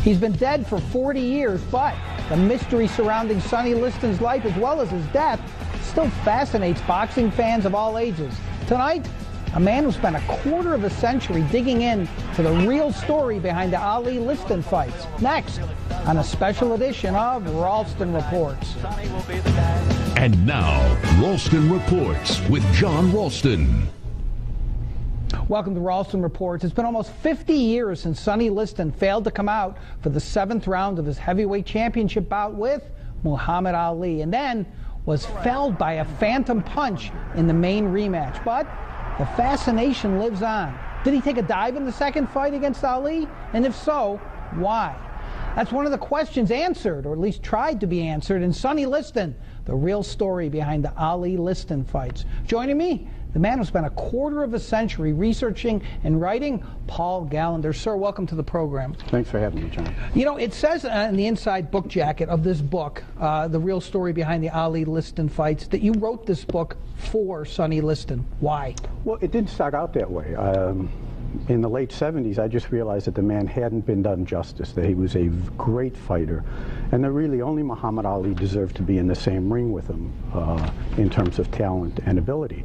He's been dead for 40 years, but the mystery surrounding Sonny Liston's life as well as his death still fascinates boxing fans of all ages. Tonight, a man who spent a quarter of a century digging in to the real story behind the Ali-Liston fights. Next, on a special edition of Ralston Reports. And now, Ralston Reports with John Ralston. Welcome to Ralston Reports. It's been almost 50 years since Sonny Liston failed to come out for the 7th round of his heavyweight championship bout with Muhammad Ali, and then was felled by a phantom punch in the main rematch. But the fascination lives on. Did he take a dive in the second fight against Ali? And if so, why? That's one of the questions answered, or at least tried to be answered, in Sonny Liston, the real story behind the Ali-Liston fights. Joining me, the man who spent a quarter of a century researching and writing, Paul Gallender. Sir, welcome to the program. Thanks for having me, John. You know, it says in the inside book jacket of this book, the real story behind the Ali-Liston fights, that you wrote this book for Sonny Liston. Why? Well, it didn't start out that way. In the late 70s, I just realized that the man hadn't been done justice, that he was a great fighter, and that really only Muhammad Ali deserved to be in the same ring with him in terms of talent and ability.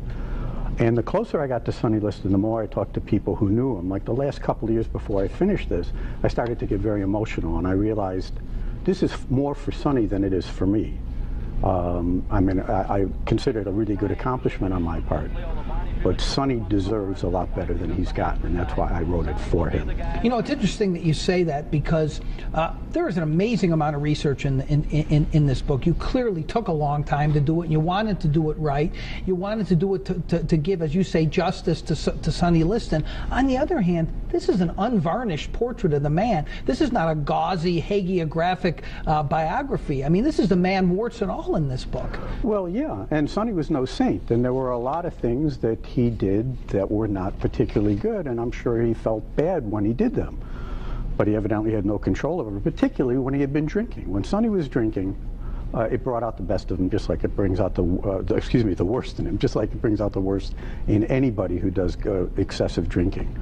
And the closer I got to Sonny Liston, the more I talked to people who knew him. Like the last couple of years before I finished this, I started to get very emotional, and I realized this is more for Sonny than it is for me. I mean, I consider it a really good accomplishment on my part. But Sonny deserves a lot better than he's gotten, and that's why I wrote it for him. You know, it's interesting that you say that, because there is an amazing amount of research in this book. You clearly took a long time to do it, and you wanted to do it right. You wanted to do it to give, as you say, justice to Sonny Liston. On the other hand, this is an unvarnished portrait of the man. This is not a gauzy, hagiographic biography. I mean, this is the man, warts and all, in this book. Well, yeah, and Sonny was no saint, and there were a lot of things that he did that were not particularly good, and I'm sure he felt bad when he did them. But he evidently had no control over it, particularly when he had been drinking. When Sonny was drinking, it brought out the best of him, just like it brings out the worst in him, just like it brings out the worst in anybody who does excessive drinking.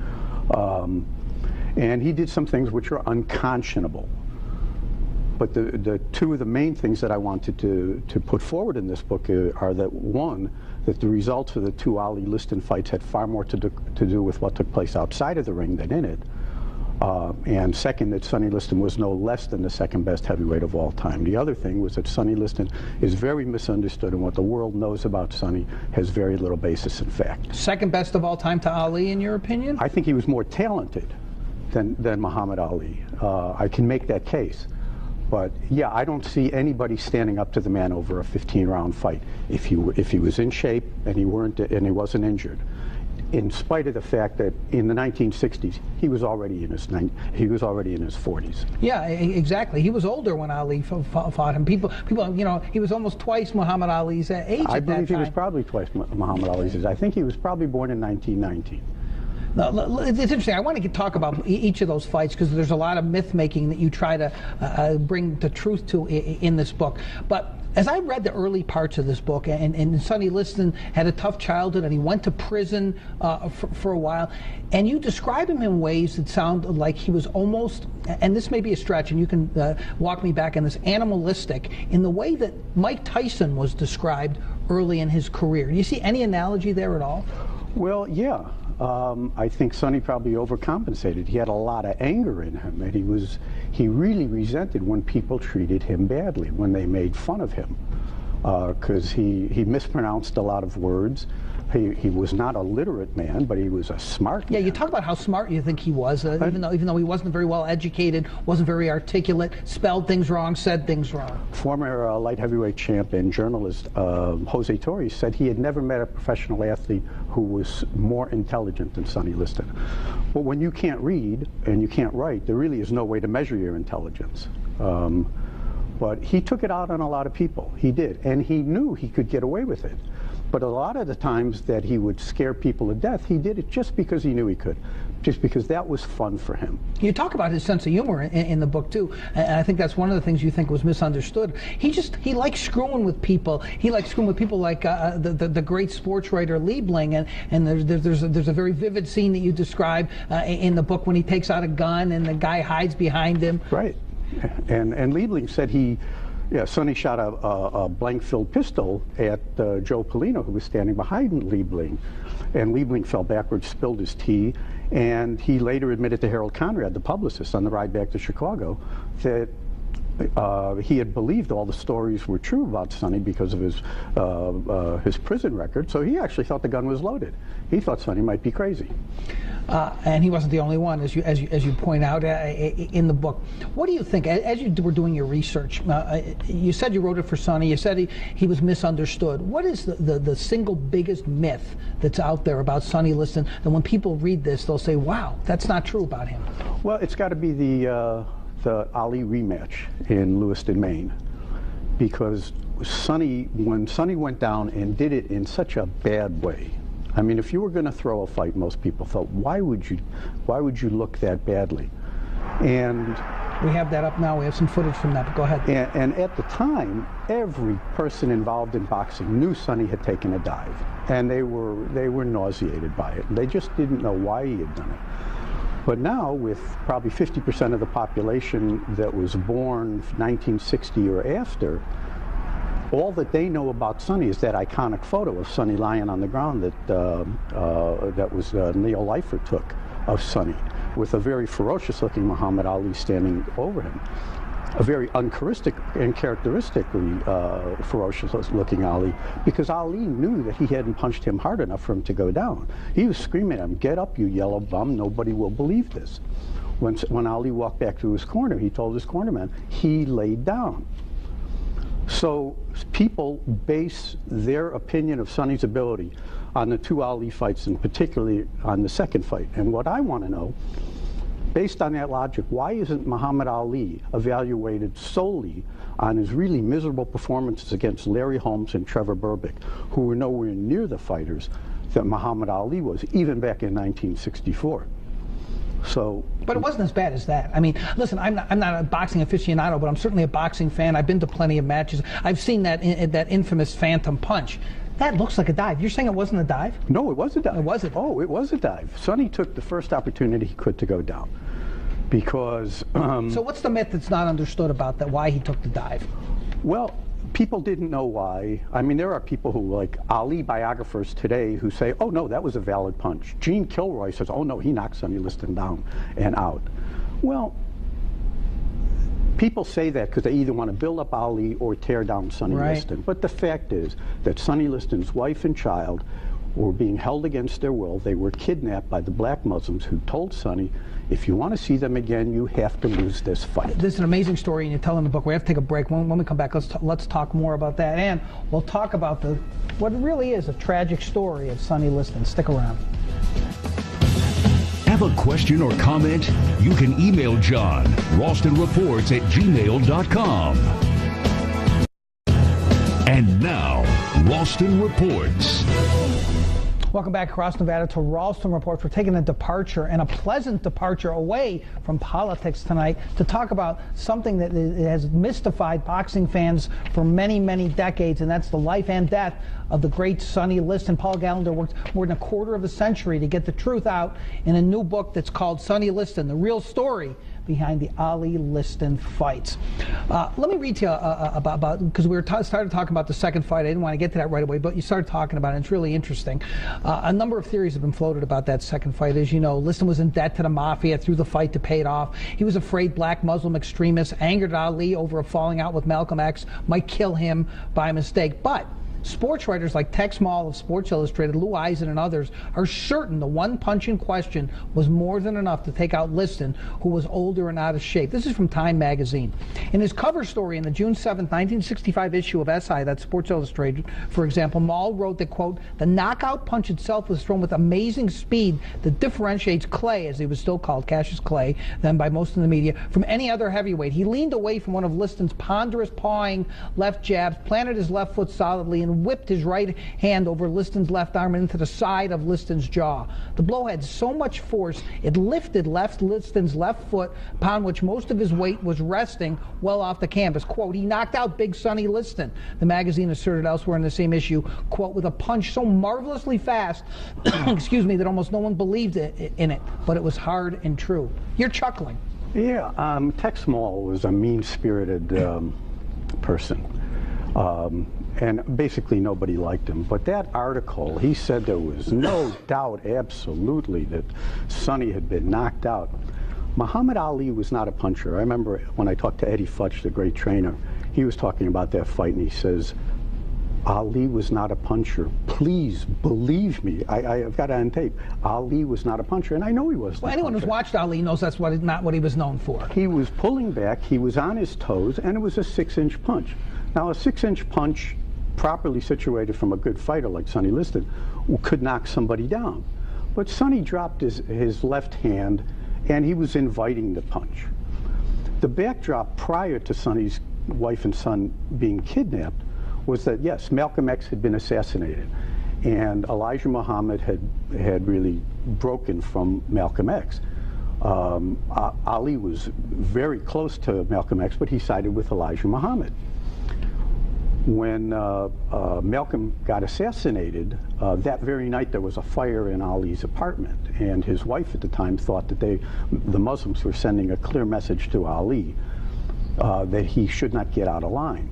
And he did some things which are unconscionable. But the two of the main things that I wanted to put forward in this book are that, one, that the results of the two Ali-Liston fights had far more to do with what took place outside of the ring than in it. And second, that Sonny Liston was no less than the second best heavyweight of all time. The other thing was that Sonny Liston is very misunderstood, and what the world knows about Sonny has very little basis in fact. Second best of all time to Ali, in your opinion? I think he was more talented than Muhammad Ali. I can make that case. But yeah, I don't see anybody standing up to the man over a 15-round fight if he was in shape and he wasn't injured. In spite of the fact that in the 1960s he was already in his 40s. Yeah, exactly. He was older when Ali fought him. People, you know, he was almost twice Muhammad Ali's age at that time. I believe he was probably twice Muhammad Ali's age. I think he was probably born in 1919. It's interesting. I want to talk about each of those fights, because there's a lot of myth making that you try to bring the truth to in this book. But as I read the early parts of this book, and Sonny Liston had a tough childhood, and he went to prison for a while, and you describe him in ways that sound like he was almost, and this may be a stretch, and you can walk me back on this, animalistic, in the way that Mike Tyson was described early in his career. Do you see any analogy there at all? Well, yeah. I think Sonny probably overcompensated. He had a lot of anger in him, and he really resented when people treated him badly, when they made fun of him, because he mispronounced a lot of words. He was not a literate man, but he was a smart man. Yeah, you talk about how smart you think he was, even though he wasn't very well educated, wasn't very articulate, spelled things wrong, said things wrong. Former light heavyweight champ and journalist Jose Torres said he had never met a professional athlete who was more intelligent than Sonny Liston. But when you can't read and you can't write, there really is no way to measure your intelligence. But he took it out on a lot of people. He did, and he knew he could get away with it. But a lot of the times that he would scare people to death, he did it just because he knew he could, just because that was fun for him. You talk about his sense of humor in the book too, and I think that's one of the things you think was misunderstood. He likes screwing with people. He likes screwing with people like the great sports writer Liebling, and there's a very vivid scene that you describe in the book when he takes out a gun and the guy hides behind him. Right, and Liebling said Sonny shot a blank-filled pistol at Joe Polino, who was standing behind Liebling. And Liebling fell backwards, spilled his tea, and he later admitted to Harold Conrad, the publicist, on the ride back to Chicago, that he had believed all the stories were true about Sonny because of his prison record, so he actually thought the gun was loaded. He thought Sonny might be crazy. And he wasn't the only one, as you point out in the book. What do you think, as you were doing your research, you said you wrote it for Sonny, you said he was misunderstood. What is the single biggest myth that's out there about Sonny Liston, that when people read this, they'll say, wow, that's not true about him? Well, it's got to be the Ali rematch in Lewiston, Maine, because when Sonny went down and did it in such a bad way. I mean, if you were going to throw a fight, most people thought, why would you look that badly? And we have that up now. We have some footage from that, but go ahead. And at the time, every person involved in boxing knew Sonny had taken a dive, and they were nauseated by it. They just didn't know why he had done it. But now, with probably 50% of the population that was born 1960 or after, all that they know about Sonny is that iconic photo of Sonny lying on the ground that was Neil Leifert took of Sonny, with a very ferocious-looking Muhammad Ali standing over him. A very uncharacteristically ferocious-looking Ali, because Ali knew that he hadn't punched him hard enough for him to go down. He was screaming at him, "Get up, you yellow bum, nobody will believe this." When Ali walked back to his corner, he told his cornerman, he laid down. So people base their opinion of Sonny's ability on the two Ali fights, and particularly on the second fight. And what I want to know, based on that logic, why isn't Muhammad Ali evaluated solely on his really miserable performances against Larry Holmes and Trevor Berbick, who were nowhere near the fighters that Muhammad Ali was, even back in 1964? But it wasn't as bad as that. I mean, listen, I'm not a boxing aficionado, but I'm certainly a boxing fan. I've been to plenty of matches. I've seen that infamous Phantom Punch. That looks like a dive. You're saying it wasn't a dive? No, it was a dive. It was a dive. Oh, it was a dive. Sonny took the first opportunity he could to go down, because... So what's the myth that's not understood about that, why he took the dive? Well, people didn't know why. I mean, there are people who, like Ali biographers today, who say, oh no, that was a valid punch. Gene Kilroy says, oh no, he knocked Sonny Liston down and out. Well, people say that because they either want to build up Ali or tear down Sonny Liston. But the fact is that Sonny Liston's wife and child were being held against their will. They were kidnapped by the black Muslims, who told Sonny, if you want to see them again, you have to lose this fight. This is an amazing story, and you tell in the book. We have to take a break. When we come back, let's talk more about that, and we'll talk about what really is a tragic story of Sonny Liston. Stick around. Have a question or comment? You can email John, RalstonReports@gmail.com. And now, Ralston Reports. Welcome back across Nevada to Ralston Reports. We're taking a departure, and a pleasant departure, away from politics tonight to talk about something that has mystified boxing fans for many, many decades, and that's the life and death of the great Sonny Liston. Paul Gallagher worked more than a quarter of a century to get the truth out in a new book that's called Sonny Liston, The Real Story Behind the Ali Liston Fights. Let me read to you about, because we started talking about the second fight. I didn't want to get to that right away, but you started talking about it, and it's really interesting. A number of theories have been floated about that second fight. As you know, Liston was in debt to the mafia, threw the fight to pay it off. He was afraid black Muslim extremists angered Ali over a falling out with Malcolm X might kill him by mistake. But sports writers like Tex Mall of Sports Illustrated, Lou Eisen, and others are certain the one punch in question was more than enough to take out Liston, who was older and out of shape. This is from Time magazine. In his cover story in the June 7, 1965 issue of SI, that's Sports Illustrated, for example, Mall wrote that, quote, the knockout punch itself was thrown with amazing speed that differentiates Clay, as he was still called, Cassius Clay, then by most in the media, from any other heavyweight. He leaned away from one of Liston's ponderous pawing left jabs, planted his left foot solidly, and whipped his right hand over Liston's left arm and into the side of Liston's jaw. The blow had so much force, it lifted Liston's left foot, upon which most of his weight was resting, well off the canvas. Quote, he knocked out Big Sonny Liston, the magazine asserted elsewhere in the same issue, quote, with a punch so marvelously fast, excuse me, that almost no one believed in it, but it was hard and true. You're chuckling. Yeah, Tex Small was a mean-spirited person, and basically nobody liked him. But that article, he said there was no doubt, absolutely, that Sonny had been knocked out. Muhammad Ali was not a puncher. I remember when I talked to Eddie Futch, the great trainer, he was talking about that fight, and he says, Ali was not a puncher. Please believe me. I've got it on tape. Ali was not a puncher, and I know he wasn't. Well, anyone who's watched Ali knows that's not what he was known for. He was pulling back, he was on his toes, and it was a 6-inch punch. Now, a 6-inch punch, properly situated from a good fighter like Sonny Liston, could knock somebody down. But Sonny dropped his left hand, and he was inviting the punch. The backdrop prior to Sonny's wife and son being kidnapped was that, yes, Malcolm X had been assassinated, and Elijah Muhammad had really broken from Malcolm X. Ali was very close to Malcolm X, but he sided with Elijah Muhammad. When Malcolm got assassinated, that very night there was a fire in Ali's apartment, and his wife at the time thought that the Muslims were sending a clear message to Ali that he should not get out of line.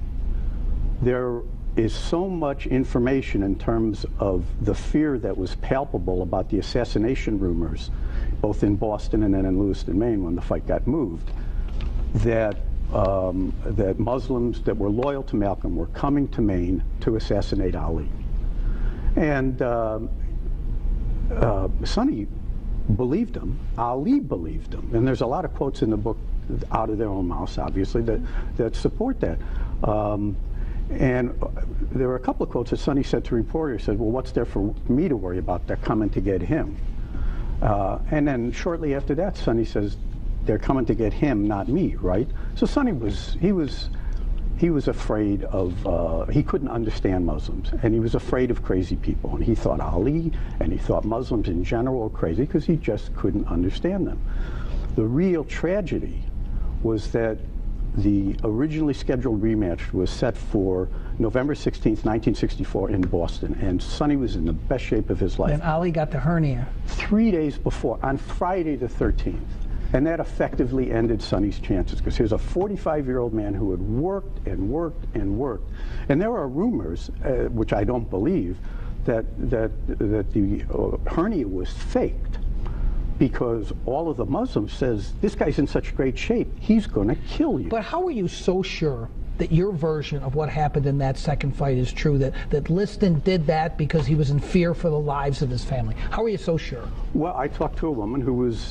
There is so much information in terms of the fear that was palpable about the assassination rumors, both in Boston and then in Lewiston, Maine, when the fight got moved, that that Muslims that were loyal to Malcolm were coming to Maine to assassinate Ali. And Sonny believed him. Ali believed him. And there's a lot of quotes in the book out of their own mouths, obviously, that support that. And there were a couple of quotes that Sonny said to reporters. He said, well, what's there for me to worry about? They're coming to get him. And then shortly after that, Sonny says, they're coming to get him, not me, right? So Sonny was afraid of, he couldn't understand Muslims, and he was afraid of crazy people. And he thought Ali, and he thought Muslims in general were crazy because he just couldn't understand them. The real tragedy was that the originally scheduled rematch was set for November 16th, 1964 in Boston, and Sonny was in the best shape of his life. And Ali got the hernia. 3 days before, on Friday the 13th. And that effectively ended Sonny's chances, because here's a 45-year-old man who had worked and worked and worked. And there are rumors, which I don't believe, that the hernia was faked, because all of the Muslims says, this guy's in such great shape, he's going to kill you. But how are you so sure that your version of what happened in that second fight is true, that Liston did that because he was in fear for the lives of his family? How are you so sure? Well, I talked to a woman who was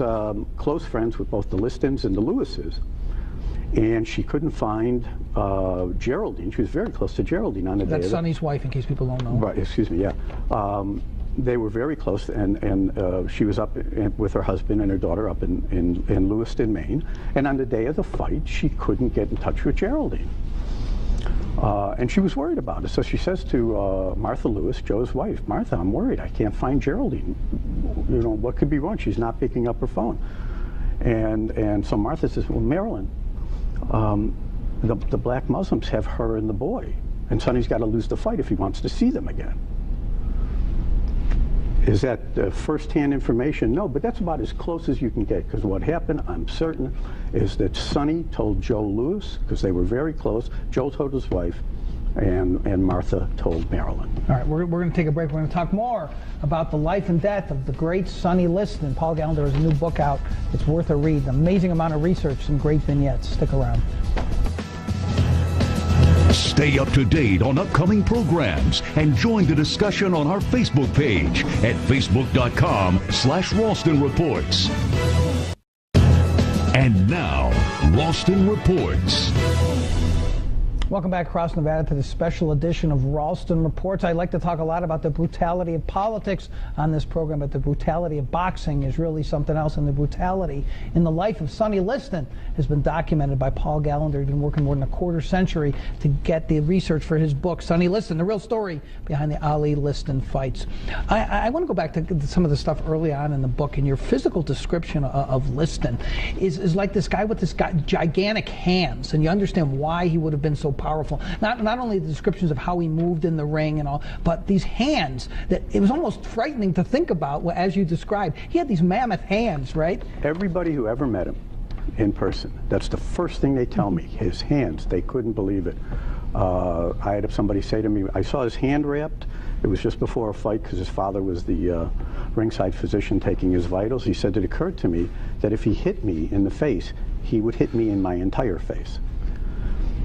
close friends with both the Listons and the Lewises, and she couldn't find Geraldine. She was very close to Geraldine on the day. That's Sonny's wife, in case people don't know. Right, excuse me, yeah. They were very close, and she was up with her husband and her daughter up in Lewiston, Maine, and on the day of the fight, she couldn't get in touch with Geraldine. And she was worried about it. So she says to Martha Lewis, Joe's wife, Martha, I'm worried. I can't find Geraldine. You know, what could be wrong? She's not picking up her phone. And so Martha says, well, Marilyn, the black Muslims have her and the boy, and Sonny's got to lose the fight if he wants to see them again. Is that first-hand information? No, but that's about as close as you can get, because what happened, I'm certain, is that Sonny told Joe Lewis, because they were very close. Joe told his wife, and Martha told Marilyn. All right, we're going to take a break. We're going to talk more about the life and death of the great Sonny Liston. Paul Gallender has a new book out. It's worth a read. An amazing amount of research, some great vignettes. Stick around. Stay up to date on upcoming programs and join the discussion on our Facebook page at facebook.com/Ralston Reports. And now, Ralston Reports. Welcome back across Nevada to the special edition of Ralston Reports. I like to talk a lot about the brutality of politics on this program, but the brutality of boxing is really something else, and the brutality in the life of Sonny Liston has been documented by Paul Gallender. He's been working more than a quarter century to get the research for his book, Sonny Liston, the real story behind the Ali-Liston fights. I want to go back to some of the stuff early on in the book, and your physical description of Liston is like this guy with this gigantic hands, and you understand why he would have been so powerful. Not only the descriptions of how he moved in the ring and all, but these hands that it was almost frightening to think about as you described. He had these mammoth hands, right? Everybody who ever met him in person, that's the first thing they tell me, his hands. They couldn't believe it. I had somebody say to me, I saw his hand wrapped. It was just before a fight because his father was the ringside physician taking his vitals. He said it occurred to me that if he hit me in the face, he would hit me in my entire face.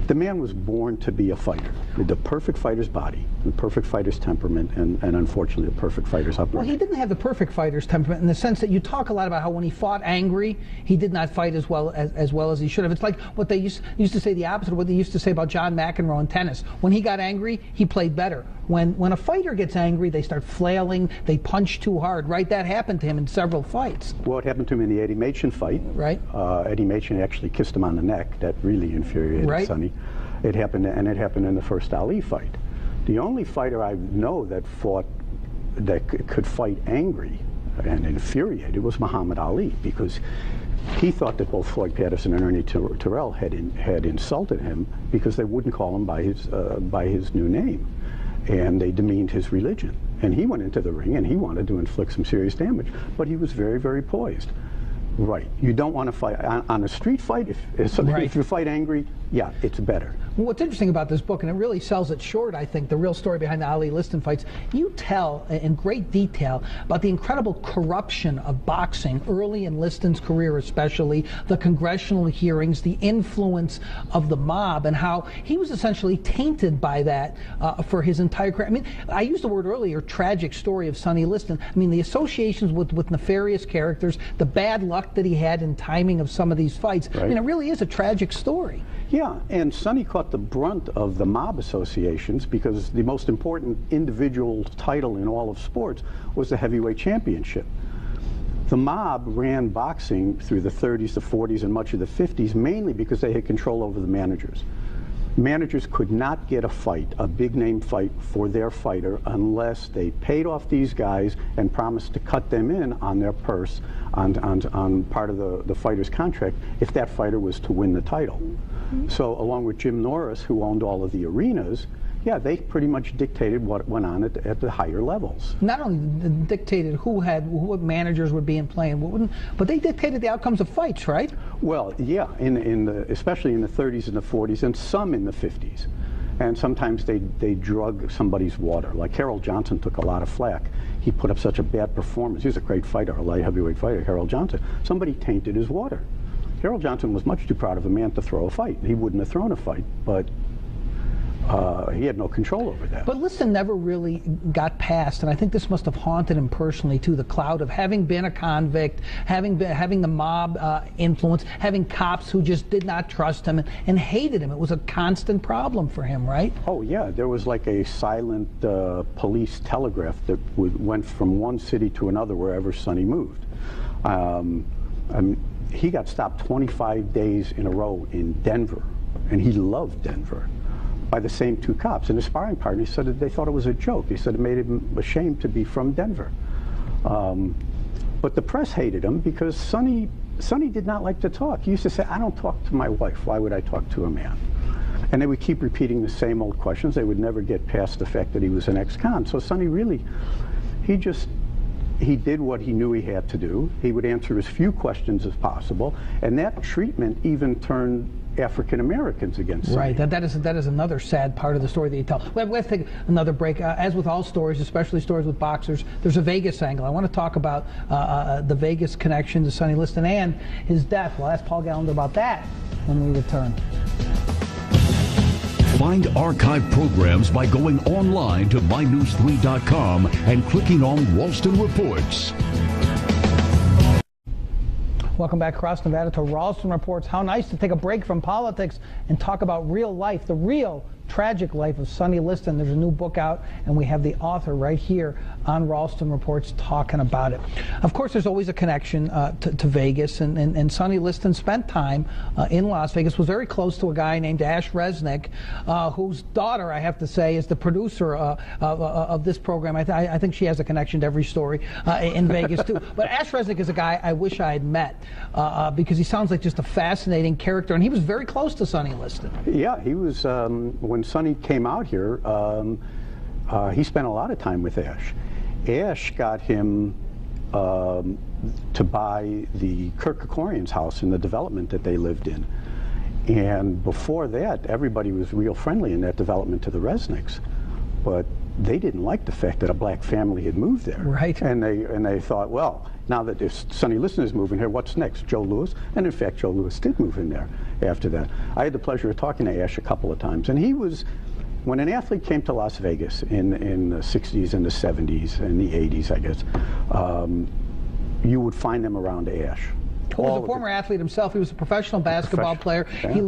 The man was born to be a fighter, with the perfect fighter's body, the perfect fighter's temperament, and unfortunately the perfect fighter's upbringing. Well, he didn't have the perfect fighter's temperament in the sense that you talk a lot about how when he fought angry, he did not fight as well as he should have. It's like what they used to say, the opposite of what they used to say about John McEnroe in tennis. When he got angry, he played better. When a fighter gets angry, they start flailing, they punch too hard, right? That happened to him in several fights. Well, it happened to him in the Eddie Machen fight. Right. Eddie Machen actually kissed him on the neck. That really infuriated Sonny. It happened in the first Ali fight. The only fighter I know that could fight angry and infuriated was Muhammad Ali, because he thought that both Floyd Patterson and Ernie Terrell had insulted him because they wouldn't call him by his new name, and they demeaned his religion. And he went into the ring and he wanted to inflict some serious damage, but he was very, very poised. Right. You don't want to fight on a street fight. If you fight angry, yeah, it's better. Well, what's interesting about this book, and it really sells it short, I think, the real story behind the Ali-Liston fights, you tell in great detail about the incredible corruption of boxing early in Liston's career, especially the congressional hearings, the influence of the mob, and how he was essentially tainted by that for his entire career. I mean, I used the word earlier, tragic story of Sonny Liston. I mean, the associations with nefarious characters, the bad luck that he had in timing of some of these fights. Right. I mean, it really is a tragic story. Yeah, and Sonny caught the brunt of the mob associations because the most important individual title in all of sports was the heavyweight championship. The mob ran boxing through the 30s, the 40s, and much of the 50s, mainly because they had control over the managers. Managers could not get a fight, a big-name fight for their fighter, unless they paid off these guys and promised to cut them in on their purse, on part of the fighter's contract, if that fighter was to win the title. Mm-hmm. So along with Jim Norris, who owned all of the arenas, yeah, they pretty much dictated what went on at the higher levels. Not only dictated what managers would be in play and what wouldn't, but they dictated the outcomes of fights, right? Well, yeah, especially in the 30s and the 40s, and some in the 50s. And sometimes they drug somebody's water. Like Harold Johnson took a lot of flack. He put up such a bad performance. He was a great fighter, a light heavyweight fighter, Harold Johnson. Somebody tainted his water. Harold Johnson was much too proud of a man to throw a fight. He wouldn't have thrown a fight, but he had no control over that. But Liston never really got past, and I think this must have haunted him personally too, the cloud of having been a convict, having the mob influence, having cops who just did not trust him and hated him. It was a constant problem for him, right? Oh yeah, there was like a silent police telegraph that went from one city to another wherever Sonny moved. He got stopped 25 days in a row in Denver, and he loved Denver, by the same two cops. And his sparring partner said that they thought it was a joke. He said it made him ashamed to be from Denver. But the press hated him because Sonny did not like to talk. He used to say, I don't talk to my wife. Why would I talk to a man? And they would keep repeating the same old questions. They would never get past the fact that he was an ex-con. So Sonny really, he did what he knew he had to do. He would answer as few questions as possible. And that treatment even turned African Americans against Sonny. Right, that is another sad part of the story that you tell. Let's take another break. As with all stories, especially stories with boxers, there's a Vegas angle. I want to talk about the Vegas connection to Sonny Liston and his death. We'll ask Paul Gallender about that when we return. Find archive programs by going online to mynews3.com and clicking on Ralston Reports. Welcome back across Nevada to Ralston Reports. How nice to take a break from politics and talk about real life, the real tragic life of Sonny Liston. There's a new book out, and we have the author right here on Ralston Reports talking about it. Of course, there's always a connection to Vegas, and Sonny Liston spent time in Las Vegas, was very close to a guy named Ash Resnick, whose daughter, I have to say, is the producer of this program. I think she has a connection to every story in Vegas, too. But Ash Resnick is a guy I wish I had met because he sounds like just a fascinating character, and he was very close to Sonny Liston. Yeah, he was, when Sonny came out here, he spent a lot of time with Ash. Ash got him to buy the Kirk Kerkorian's house in the development that they lived in. And before that, everybody was real friendly in that development to the Resnicks. But they didn't like the fact that a black family had moved there. Right. And they thought, well, now that if Sonny Liston is moving here, what's next? Joe Louis? And in fact, Joe Louis did move in there after that. I had the pleasure of talking to Ash a couple of times. And he was, when an athlete came to Las Vegas in the 60s and the 70s and the 80s, I guess, you would find them around Ash. Who was a former athlete himself. He was a professional basketball player. Yeah. He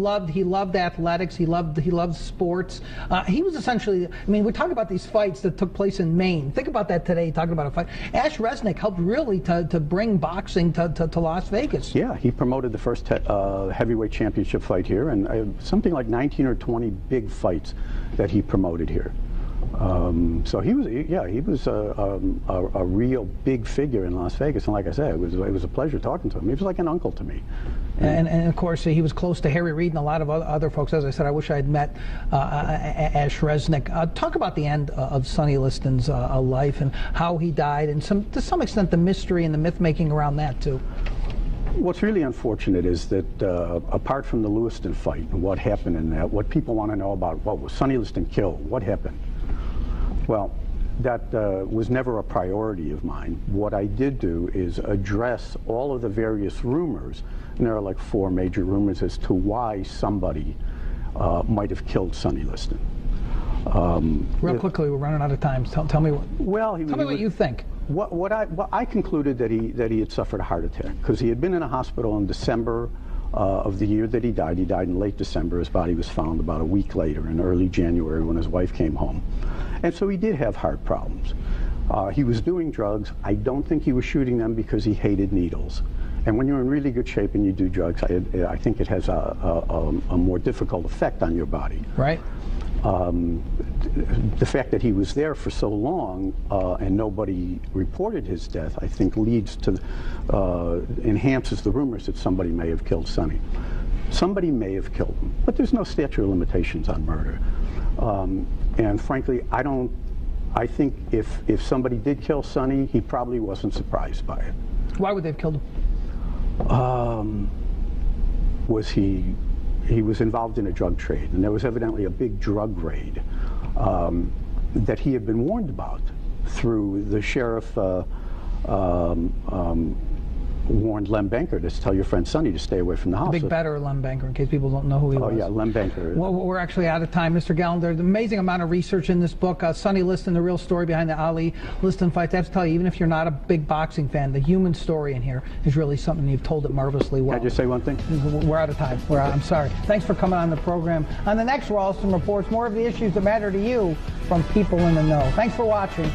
loved athletics. He loved sports. He was essentially, I mean, we talk about these fights that took place in Maine. Think about that today, talking about a fight. Ash Resnick helped really to bring boxing to Las Vegas. Yeah, he promoted the first heavyweight championship fight here, and something like 19 or 20 big fights that he promoted here. So he was a real big figure in Las Vegas, and like I said, it was a pleasure talking to him. He was like an uncle to me. And of course, he was close to Harry Reid and a lot of other folks. As I said, I wish I had met Ash Resnick. Talk about the end of Sonny Liston's life and how he died, and to some extent the mystery and the myth-making around that too. What's really unfortunate is that apart from the Lewiston fight and what happened in that, what people want to know about, what was Sonny Liston killed? What happened? Well, that was never a priority of mine. What I did do is address all of the various rumors, and there are like 4 major rumors as to why somebody might have killed Sonny Liston. Real quickly, we're running out of time. Tell me what. Well, tell me what you think. I concluded that he had suffered a heart attack because he had been in a hospital in December of the year that he died. He died in late December. His body was found about a week later in early January when his wife came home. And so he did have heart problems. He was doing drugs. I don't think he was shooting them because he hated needles. And when you're in really good shape and you do drugs, I think it has a more difficult effect on your body. Right. The fact that he was there for so long and nobody reported his death, I think leads to, enhances the rumors that somebody may have killed Sonny. Somebody may have killed him, but there's no statute of limitations on murder. And frankly, I think if somebody did kill Sonny, he probably wasn't surprised by it. Why would they have killed him? He was involved in a drug trade, and there was evidently a big drug raid that he had been warned about through the sheriff warned Lem Banker to tell your friend Sonny to stay away from the house. The big better Lem Banker, in case people don't know who he was. Oh yeah, Lem Banker. Well, we're actually out of time, Mr. Gallen. There's an amazing amount of research in this book. Sonny Liston, the real story behind the Ali Liston fight. I have to tell you, even if you're not a big boxing fan, the human story in here is really something. You've told it marvelously well. Can I just say one thing? We're out of time. I'm sorry. Thanks for coming on the program. On the next Ralston Reports, more of the issues that matter to you from people in the know. Thanks for watching.